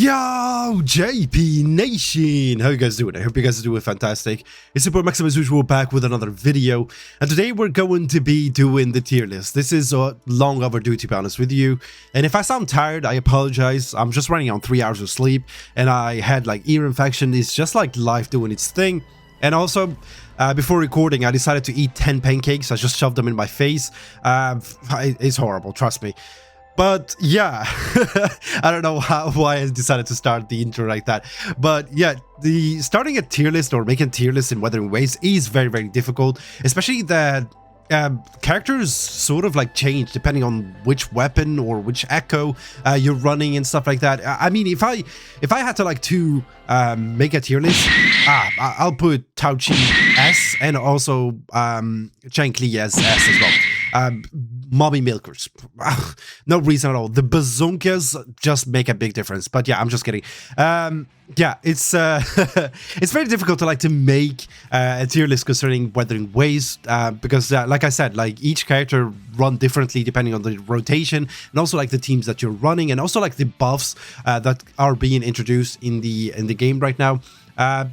Yo, JP Nation! How you guys doing? I hope you guys are doing fantastic. It's your boy Maxim as usual, back with another video. And today we're going to be doing the tier list. This is long overdue, to be honest with you. And if I sound tired, I apologize. I'm just running on 3 hours of sleep. And I had like ear infection. It's just like life doing its thing. And also, before recording, I decided to eat 10 pancakes. I just shoved them in my face. It's horrible, trust me. But yeah, I don't know why I decided to start the intro like that. But yeah, starting a tier list or making a tier list in Wuthering Waves is very, very difficult. Especially that characters sort of like change depending on which weapon or which echo you're running and stuff like that. I mean, if I had to like make a tier list, I'll put Tao Chi S and also Chang Li as S as well. Mommy milkers, no reason at all. The bazookas just make a big difference. But yeah, I'm just kidding. Yeah, it's it's very difficult to make a tier list concerning Wuthering Waves because like I said, like each character run differently depending on the rotation and also like the teams that you're running and also like the buffs that are being introduced in the game right now.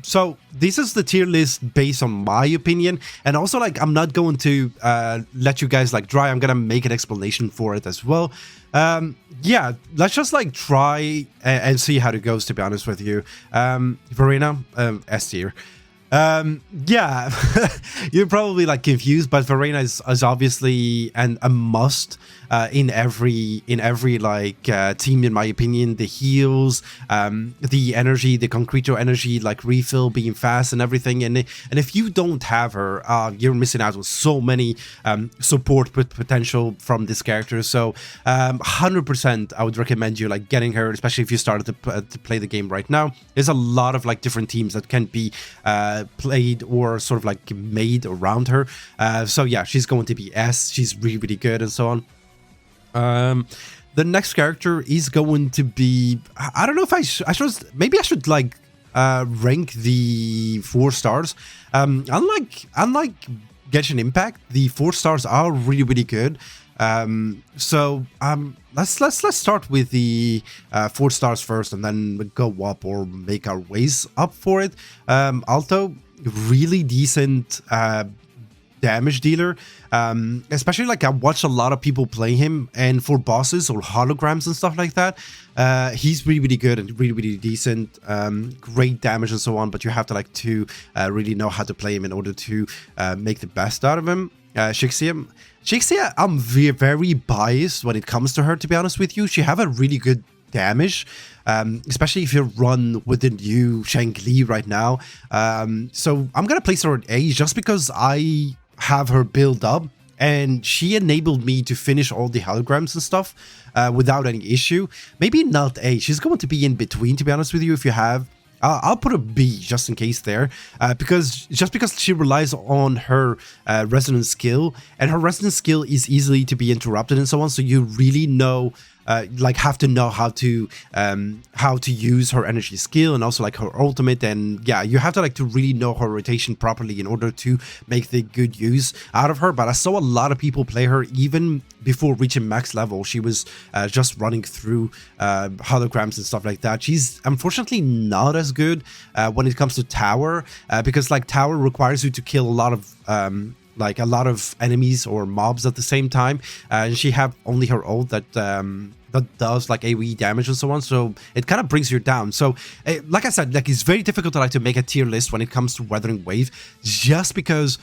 So this is the tier list based on my opinion, and also like I'm not going to let you guys like dry. I'm gonna make an explanation for it as well. Yeah, let's just like try and see how it goes, to be honest with you. Verena, S tier. Yeah, you're probably like confused, but Verena is obviously a must in every like team, in my opinion. The heals, the energy, the concreto energy like refill being fast and everything, and if you don't have her, you're missing out on so many support potential from this character. So 100% I would recommend you like getting her, especially if you started to play the game right now. There's a lot of like different teams that can be played or sort of like made around her. So yeah, she's going to be S. She's really, really good and so on. The next character is going to be, I don't know if I should, maybe I should like rank the 4 stars. Unlike Genshin Impact, the 4 stars are really, really good. So let's start with the 4 stars first and then go up or make our ways up for it. Alto, really decent damage dealer, especially like I watch a lot of people play him, and for bosses or holograms and stuff like that, he's really, really good and really, really decent. Great damage and so on, but you have to like to really know how to play him in order to make the best out of him. Shixia, I'm very biased when it comes to her, to be honest with you. She have a really good damage, especially if you run with the new Chang Li right now. So I'm gonna place her at A just because I have her build up and she enabled me to finish all the holograms and stuff without any issue. Maybe not A, she's going to be in between, to be honest with you. If you have, I'll put a B just in case there, because she relies on her resonance skill, and her resonance skill is easily to be interrupted and so on. So you really know, have to know how to use her energy skill and also like her ultimate, and yeah, you have to like to really know her rotation properly in order to make the good use out of her. But I saw a lot of people play her even before reaching max level. She was just running through holograms and stuff like that. She's unfortunately not as good when it comes to tower, because like tower requires you to kill a lot of enemies or mobs at the same time, and she have only her ult that does like AoE damage and so on, so it kind of brings you down. So like I said, like it's very difficult to make a tier list when it comes to Wuthering Wave, just because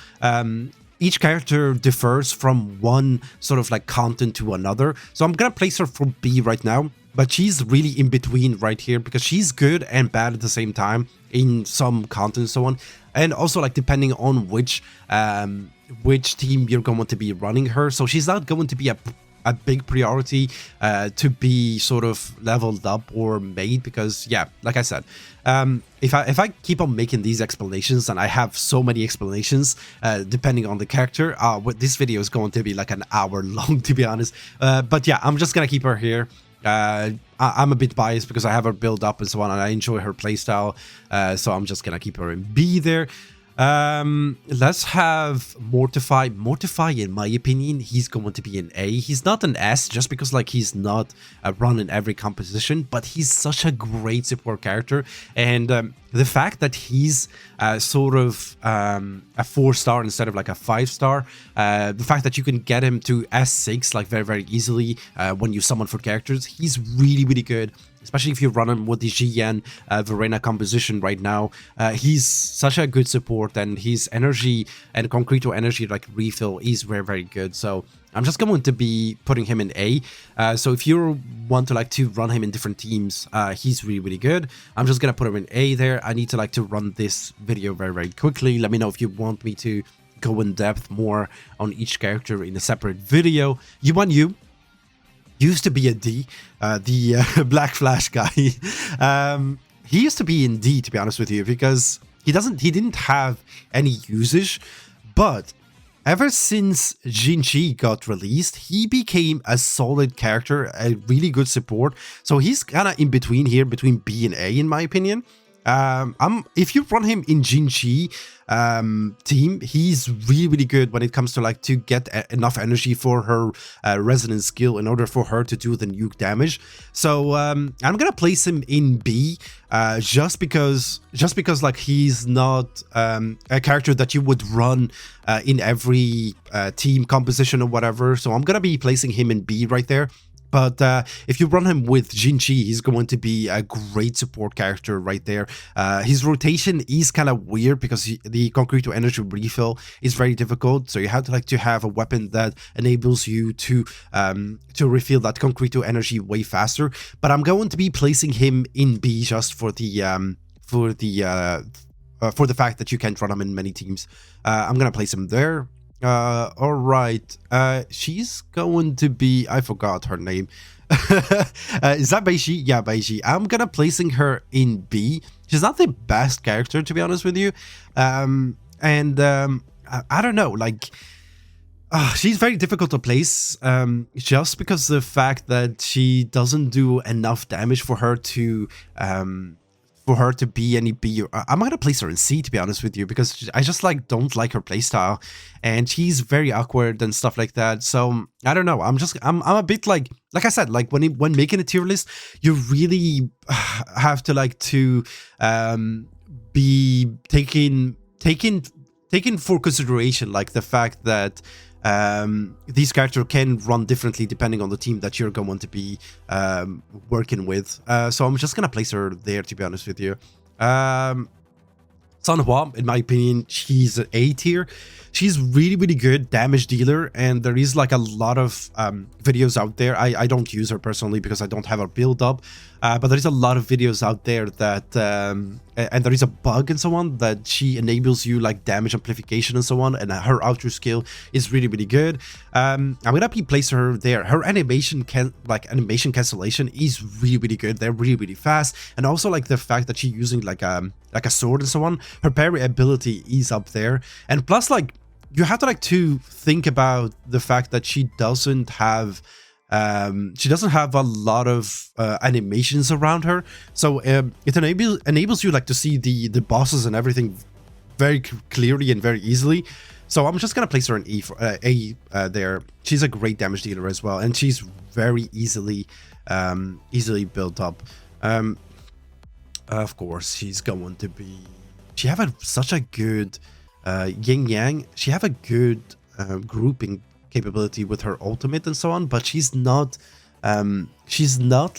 each character differs from one sort of like content to another. So I'm gonna place her for B right now, but she's really in between right here because she's good and bad at the same time in some content and so on, and also like depending on which team you're going to be running her. So she's not going to be a big priority to be sort of leveled up or made, because yeah, like I said, if I keep on making these explanations, and I have so many explanations depending on the character, this video is going to be like an hour long, to be honest. But yeah, I'm just gonna keep her here. I'm a bit biased because I have her build up and so on, and I enjoy her playstyle, so I'm just gonna keep her in B there. Let's have Mortify. Mortify, in my opinion, he's going to be an A. He's not an S just because like he's not run in every composition, but he's such a great support character. And the fact that he's sort of a 4-star instead of like a 5-star, the fact that you can get him to S6 like very easily when you summon for characters, he's really good. Especially if you run him with the zhezhi Verena composition right now. He's such a good support, and his energy and concreto energy like refill is very good. So I'm just going to be putting him in A. So if you want to like to run him in different teams, he's really good. I'm just gonna put him in A there. I need to like to run this video very quickly. Let me know if you want me to go in depth more on each character in a separate video. You used to be a D, the Black Flash guy. He used to be in D, to be honest with you, because he didn't have any usage, but ever since zhezhi got released, he became a solid character, a really good support. So he's kind of in between here, between B and A, in my opinion. If you run him in zhezhi team, he's really good when it comes to like to get enough energy for her resonance skill in order for her to do the nuke damage. So I'm gonna place him in B just because like he's not a character that you would run in every team composition or whatever. So I'm gonna be placing him in B right there. But if you run him with zhezhi, he's going to be a great support character right there. His rotation is kind of weird because the concreto energy refill is very difficult. So you have to like to have a weapon that enables you to refill that concreto energy way faster. But I'm going to be placing him in B just for the fact that you can't run him in many teams. I'm gonna place him there. All right. She's going to be, I forgot her name. Is that zhezhi? Yeah, zhezhi. I'm gonna placing her in B. She's not the best character, to be honest with you. I don't know, like she's very difficult to place, just because the fact that she doesn't do enough damage for her to be any B. I'm gonna place her in C, to be honest with you, because I just like don't like her playstyle, and she's very awkward and stuff like that. So I don't know. I'm a bit like I said, like when making a tier list, you really have to like to be taking for consideration like the fact that these characters can run differently depending on the team that you're going to be working with. So I'm just gonna place her there, to be honest with you. Sanhua, in my opinion, she's an A tier. She's really good damage dealer, and there is like a lot of videos out there. I don't use her personally because I don't have her build up, but there is a lot of videos out there that and there is a bug and so on that she enables you like damage amplification and so on, and her outer skill is really good. I'm gonna place her there. Her animation cancellation is really good. They're really fast, and also like the fact that she's using like a sword and so on. Her parry ability is up there, and plus like you have to like to think about the fact that she doesn't have a lot of animations around her, so it enables you like to see the bosses and everything very clearly and very easily. So I'm just gonna place her in E for A there. She's a great damage dealer as well, and she's very easily built up. Of course, she's going to be. She have such a good yin yang. She have a good grouping capability with her ultimate and so on, but she's not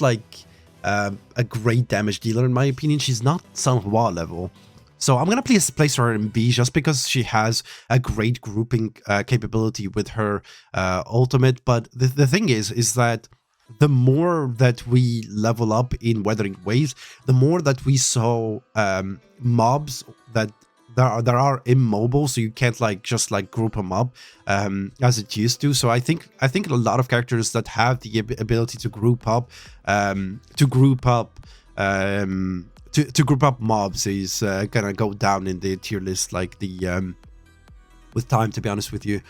like a great damage dealer, in my opinion. She's not Sanhua level. So I'm gonna place her in B just because she has a great grouping capability with her ultimate. But the thing is that the more that we level up in Wuthering Waves, the more that we saw mobs that there are immobile, so you can't like just like group them up as it used to. So I think a lot of characters that have the ability to group up mobs is gonna go down in the tier list like the with time, to be honest with you.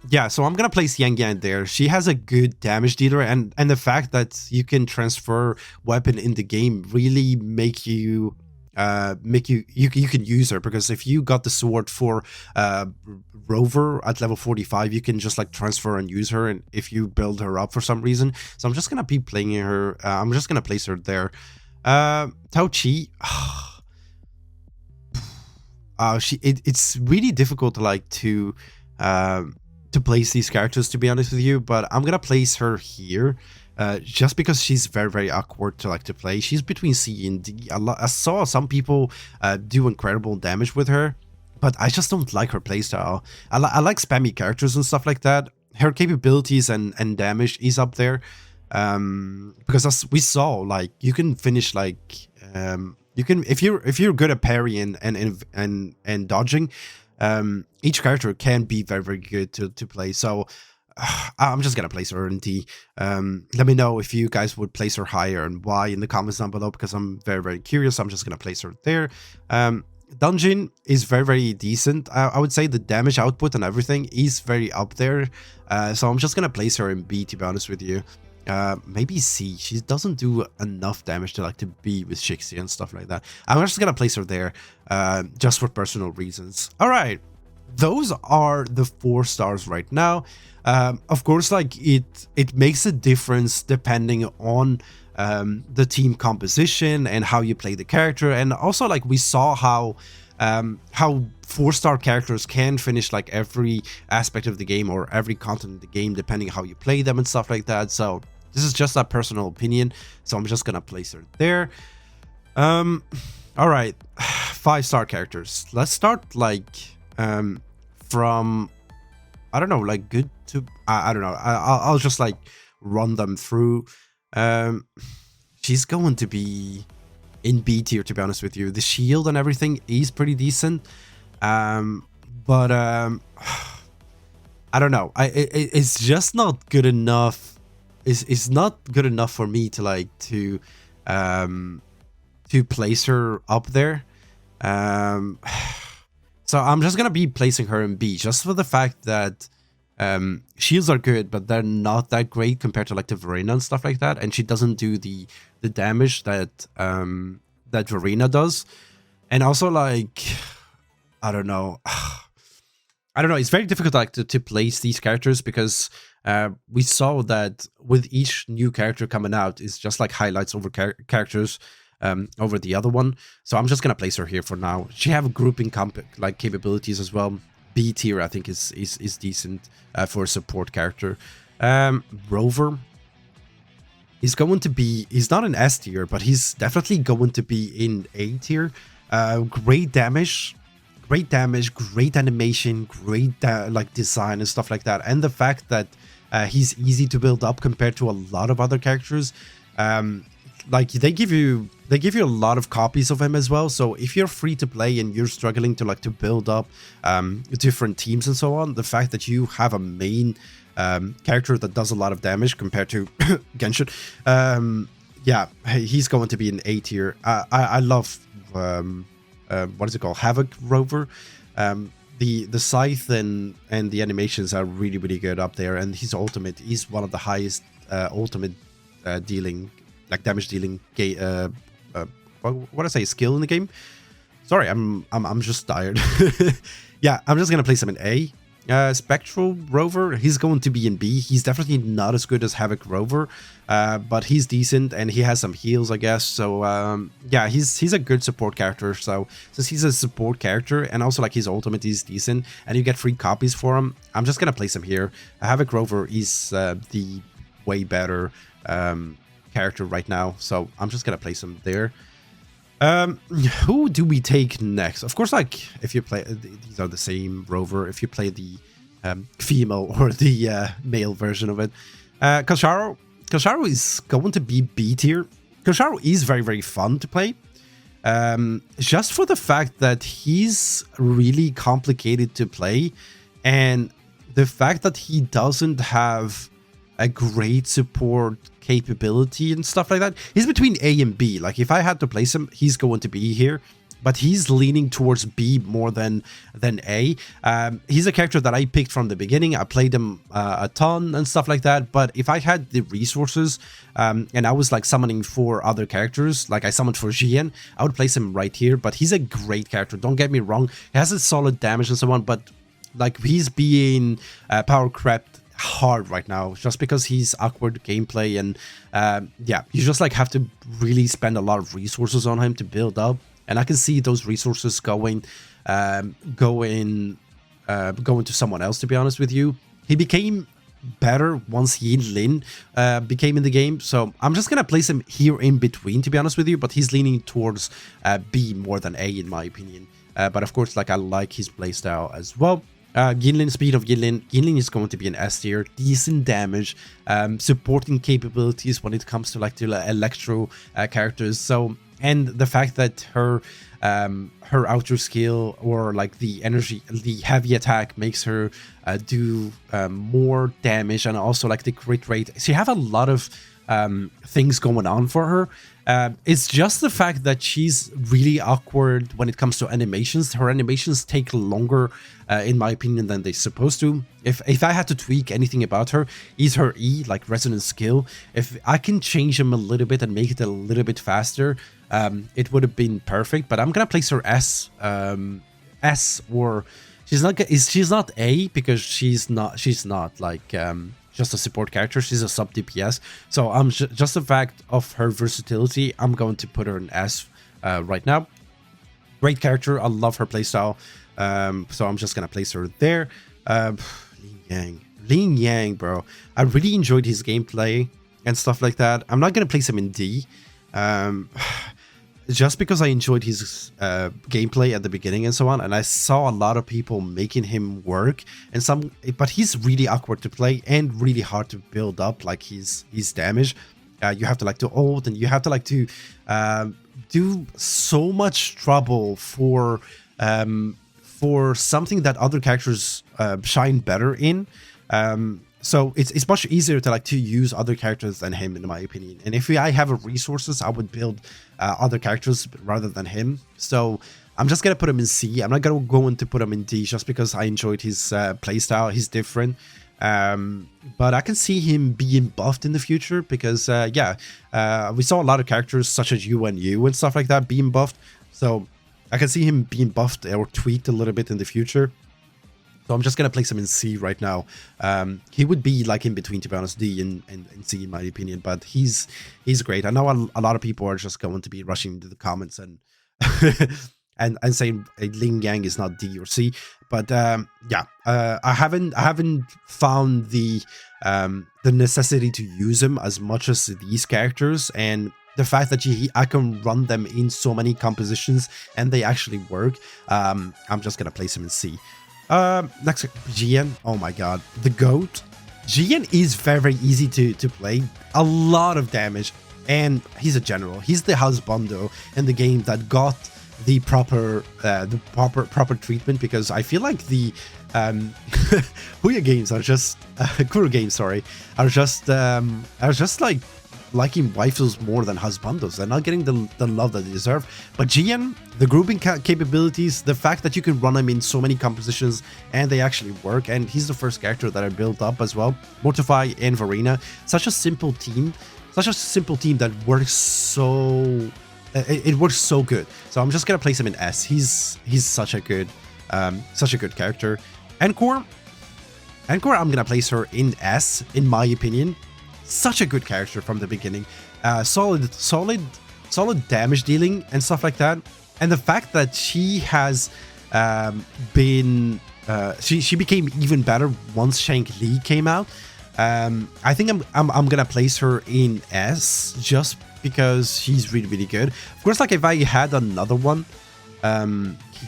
Yeah, so I'm gonna place Yang Yang there. She has a good damage dealer, and the fact that you can transfer weapon in the game really make you make you can use her, because if you got the sword for Rover at level 45, you can just like transfer and use her, and if you build her up for some reason. So I'm just gonna be playing her. I'm just gonna place her there. Tao Chi. It's really difficult to like to place these characters, to be honest with you, but I'm gonna place her here. Just because she's very, very awkward to like to play. She's between C and D. I saw some people do incredible damage with her, but I just don't like her playstyle. I like spammy characters and stuff like that. Her capabilities and damage is up there, because as we saw, like you can finish like you can, if you're good at parrying and dodging, each character can be very, very good to play. So I'm just gonna place her in D. Let me know if you guys would place her higher and why in the comments down below, because I'm very, very curious. I'm just gonna place her there. Dungeon is very, very decent. I would say the damage output and everything is very up there. So I'm just gonna place her in B, to be honest with you. Maybe C. She doesn't do enough damage to like to be with Shixie and stuff like that. I'm just gonna place her there, just for personal reasons. All right, those are the 4 stars right now. Of course, like it makes a difference depending on the team composition and how you play the character, and also like we saw how 4-star characters can finish like every aspect of the game or every content in the game depending how you play them and stuff like that. So this is just a personal opinion, so I'm just gonna place her there. All right, 5-star characters. Let's start like from, I don't know, like good to, I don't know. I'll just like run them through. She's going to be in B tier, to be honest with you. The shield and everything is pretty decent, but I don't know. It's just not good enough. It's not good enough for me to like to place her up there. So I'm just gonna be placing her in B, just for the fact that shields are good, but they're not that great compared to like the Verena and stuff like that, and she doesn't do the damage that that Verena does. And also like I don't know, it's very difficult like to place these characters, because we saw that with each new character coming out, it's just like highlights over characters over the other one. So I'm just gonna place her here for now. She have grouping like capabilities as well. B tier I think is decent for a support character. Rover is going to be, he's not an S tier, but he's definitely going to be in A tier. Great damage, great animation, great like design and stuff like that, and the fact that he's easy to build up compared to a lot of other characters. Like they give you a lot of copies of him as well. So if you're free to play and you're struggling to like to build up different teams and so on, the fact that you have a main character that does a lot of damage compared to Genshin, yeah, he's going to be an A tier. I love what is it called, Havoc Rover. The scythe and the animations are really, really good up there, and his ultimate is one of the highest ultimate dealing, like damage dealing, what I say, skill in the game. Sorry, I'm just tired. Yeah, I'm just gonna place him in A. Spectral Rover, he's going to be in B. He's definitely not as good as Havoc Rover, but he's decent and he has some heals, I guess. So yeah, he's a good support character. So since he's a support character and also like his ultimate is decent and you get free copies for him, I'm just gonna place him here. Havoc Rover is the way better character right now, so I'm just gonna place him there. Who do we take next? Of course, like if you play, these are the same Rover. If you play the female or the male version of it, Kosharo is going to be B tier. Kosharo is very, very fun to play, just for the fact that he's really complicated to play, and the fact that he doesn't have a great support capability and stuff like that. He's between A and B. Like if I had to place him, he's going to be here. but he's leaning towards B more than A. He's a character that I picked from the beginning. I played him a ton and stuff like that, but if I had the resources and I was like summoning 4 other characters, like I summoned for Jian, I would place him right here. But he's a great character, don't get me wrong. He has a solid damage and so on, but like he's being power crept hard right now just because he's awkward gameplay, and yeah, you just like have to really spend a lot of resources on him to build up. And I can see those resources going to someone else, to be honest with you. He became better once Yin Lin became in the game, so I'm just gonna place him here in between, to be honest with you. But he's leaning towards B more than A in my opinion. But of course, like, I like his playstyle as well. Yinlin, speed of Yinlin. Yinlin is going to be an S tier, decent damage, supporting capabilities when it comes to like the electro characters. So, and the fact that her outer skill, or like the energy, the heavy attack, makes her do more damage, and also like the crit rate. So you have a lot of things going on for her. It's just the fact that she's really awkward when it comes to animations. Her animations take longer, in my opinion, than they're supposed to. If I had to tweak anything about her, is her E, like resonant skill. If I can change them a little bit and make it a little bit faster, it would have been perfect. But I'm gonna place her S, or she's not A, because she's not like just a support character. She's a sub DPS. So I'm just the fact of her versatility, I'm going to put her in S right now. Great character. I love her playstyle. So I'm just gonna place her there. Lin Yang, bro. I really enjoyed his gameplay and stuff like that. I'm not gonna place him in D. Just because I enjoyed his gameplay at the beginning and so on, and I saw a lot of people making him work, and but he's really awkward to play and really hard to build up, like his damage. You have to like to ult, and you have to like to do so much trouble for something that other characters shine better in. So it's much easier to use other characters than him, in my opinion. And if I have resources, I would build other characters rather than him. So I'm just gonna put him in C. I'm not gonna go into put him in D just because I enjoyed his playstyle. He's different. But I can see him being buffed in the future because yeah, we saw a lot of characters such as Yu and stuff like that being buffed. So I can see him being buffed or tweaked a little bit in the future. So I'm just going to place him in C right now. He would be like in between, to be honest, D and C in my opinion, but he's great. I know a lot of people are just going to be rushing into the comments and and saying Lin Yang is not D or C, but yeah, I haven't found the necessity to use him as much as these characters, and the fact that I can run them in so many compositions and they actually work. I'm just gonna place him in C. Next, Jian. Oh my god, the GOAT. Jian is very easy to play, a lot of damage, and he's a general. He's the husbando in the game that got the proper treatment, because I feel like the Huya games are just Kuro games, sorry, are just like liking waifus more than husbandos. They're not getting the love that they deserve. But Jian, the grouping capabilities, the fact that you can run him in so many compositions and they actually work, and he's the first character that I built up as well. Mortify and Verena, such a simple team that works so it works so good. So I'm just gonna place him in S. He's such a good character. Encore, I'm gonna place her in S, in my opinion. Such a good character from the beginning. Solid damage dealing and stuff like that. And the fact that she has been she became even better once Shank Li came out. I think I'm gonna place her in S just because she's really good. Of course, like if I had another one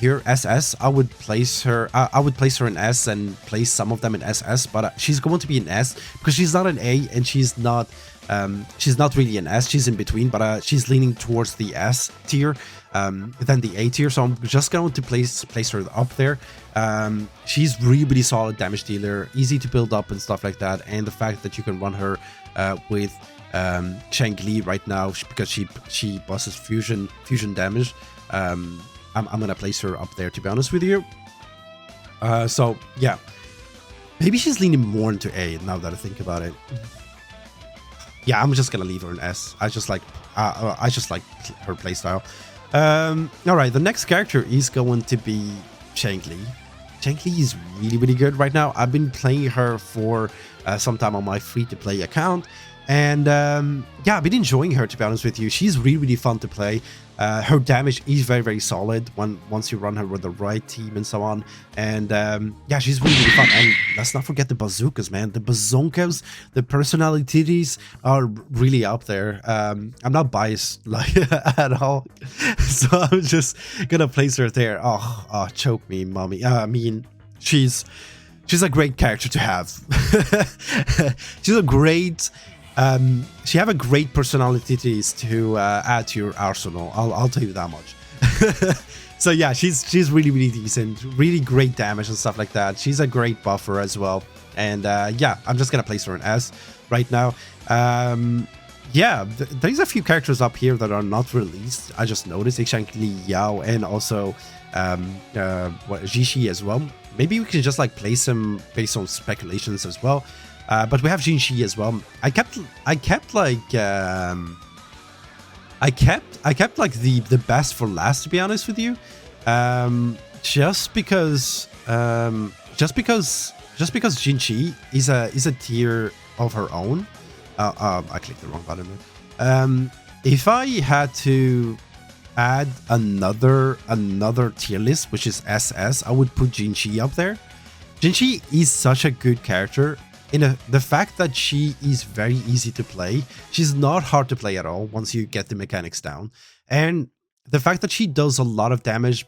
here, SS, I would place her in S and place some of them in SS, but she's going to be an S because she's not an A and she's not really an S. She's in between, but she's leaning towards the S tier than the A tier, so I'm just going to place her up there. She's really solid damage dealer, easy to build up and stuff like that, and the fact that you can run her with Shang Li right now because she bosses fusion damage. I'm gonna place her up there, to be honest with you. So yeah, maybe she's leaning more into A now that I think about it. Yeah, I'm just gonna leave her in S. I just like her playstyle. All right, the next character is going to be Shankly. Shankly is really good right now. I've been playing her for some time on my free-to-play account, and yeah, I've been enjoying her, to be honest with you. She's really fun to play. Her damage is very solid once you run her with the right team and so on. And yeah, she's really fun. And let's not forget the bazookas, man. The bazookas, the personalities are really up there. I'm not biased like at all, so I'm just gonna place her there. Oh, choke me, mommy. I mean, she's a great character to have. She's a great. She have a great personalities to add to your arsenal. I'll tell you that much. So yeah, she's really decent, really great damage and stuff like that. She's a great buffer as well. And yeah, I'm just gonna place her in S right now. Yeah, there's a few characters up here that are not released. I just noticed Shankly, Yao, and also zhezhi as well. Maybe we can just like place them based on speculations as well. But we have zhezhi as well. I kept like the best for last, to be honest with you. Just because zhezhi is a tier of her own. I clicked the wrong button. If I had to add another tier list, which is SS, I would put zhezhi up there. Zhezhi is such a good character. The fact that she is very easy to play, she's not hard to play at all once you get the mechanics down. And the fact that she does a lot of damage,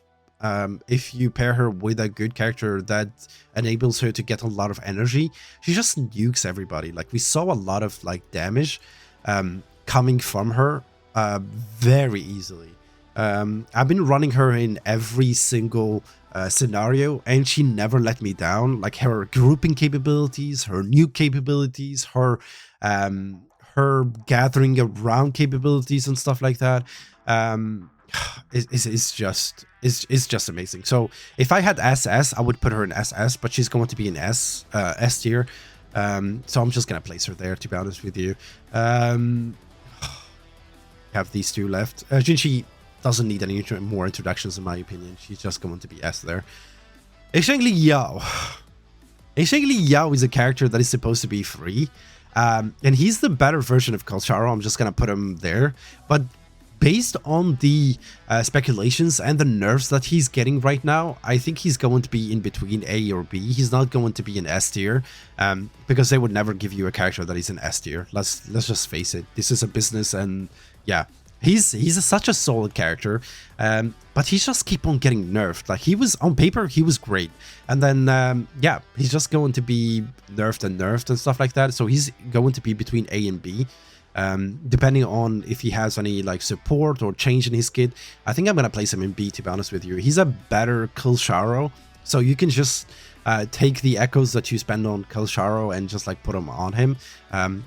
if you pair her with a good character that enables her to get a lot of energy, she just nukes everybody. Like, we saw a lot of like damage coming from her very easily. I've been running her in every single scenario, and she never let me down. Like, her grouping capabilities, her nuke capabilities, her gathering around capabilities and stuff like that, it's just amazing. So if I had SS, I would put her in SS, but she's going to be in S tier. So I'm just gonna place her there, to be honest with you. Have these two left. zhezhi doesn't need any more introductions, in my opinion. She's just going to be S there. Shankly Yao. Shankly Yao is a character that is supposed to be free. And he's the better version of Kalsharo. I'm just going to put him there. But based on the speculations and the nerfs that he's getting right now, I think he's going to be in between A or B. He's not going to be in S tier, because they would never give you a character that is in S tier. Let's just face it. This is a business, and yeah. He's such a solid character, but he just keep on getting nerfed. Like, he was on paper, he was great, and then yeah, he's just going to be nerfed and stuff like that. So he's going to be between A and B, depending on if he has any like support or change in his kit. I think I'm gonna place him in B, to be honest with you. He's a better Kalsharo, so you can just take the echoes that you spend on Kalsharo and just like put them on him,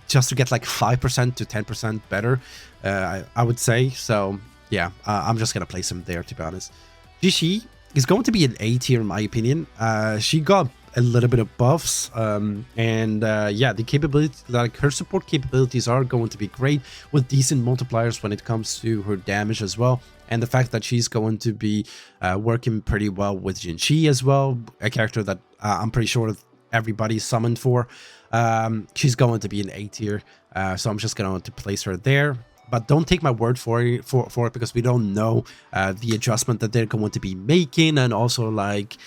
just to get like 5% to 10% better, I would say. So yeah, I'm just gonna place him there, to be honest. zhezhi is going to be an A tier, in my opinion. She got a little bit of buffs, and yeah, the capability, like her support capabilities, are going to be great with decent multipliers when it comes to her damage as well. And the fact that she's going to be working pretty well with zhezhi as well, a character that I'm pretty sure everybody's summoned for, she's going to be an A tier. So I'm just going to place her there. But don't take my word for it, because we don't know the adjustment that they're going to be making, and also like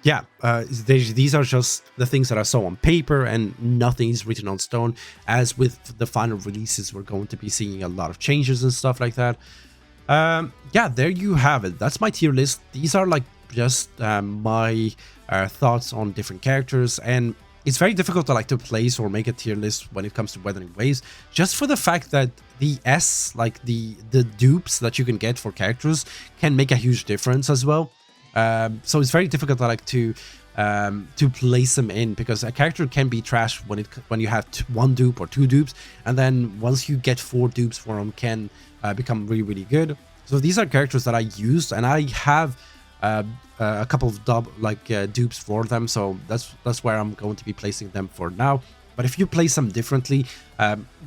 yeah, these are just the things that I saw on paper, and nothing is written on stone. As with the final releases, we're going to be seeing a lot of changes and stuff like that. Yeah, there you have it. That's my tier list. These are like just my thoughts on different characters, and it's very difficult to like to place or make a tier list when it comes to Wuthering Waves, just for the fact that the S, like the dupes that you can get for characters, can make a huge difference as well. So it's very difficult to like to place them in, because a character can be trash when you have one dupe or two dupes, and then once you get 4 dupes for them, can become really good. So these are characters that I used, and I have a couple of dupes for them, so that's where I'm going to be placing them for now. But if you place them differently,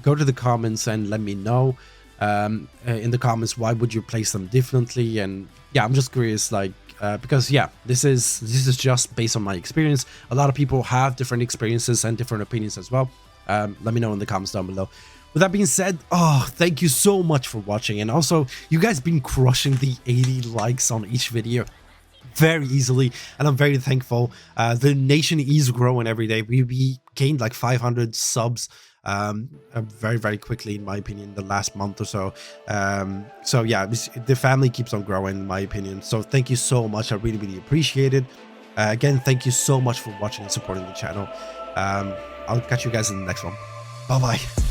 go to the comments and let me know in the comments why would you place them differently. And yeah, I'm just curious, like because yeah, this is just based on my experience. A lot of people have different experiences and different opinions as well. Let me know in the comments down below. With that being said, thank you so much for watching, and also you guys been crushing the 80 likes on each video very easily, and I'm very thankful. The nation is growing every day. We gained like 500 subs very quickly, in my opinion, the last month or so. So yeah, the family keeps on growing, in my opinion. So thank you so much. I really appreciate it. Again, thank you so much for watching and supporting the channel. I'll catch you guys in the next one. Bye bye.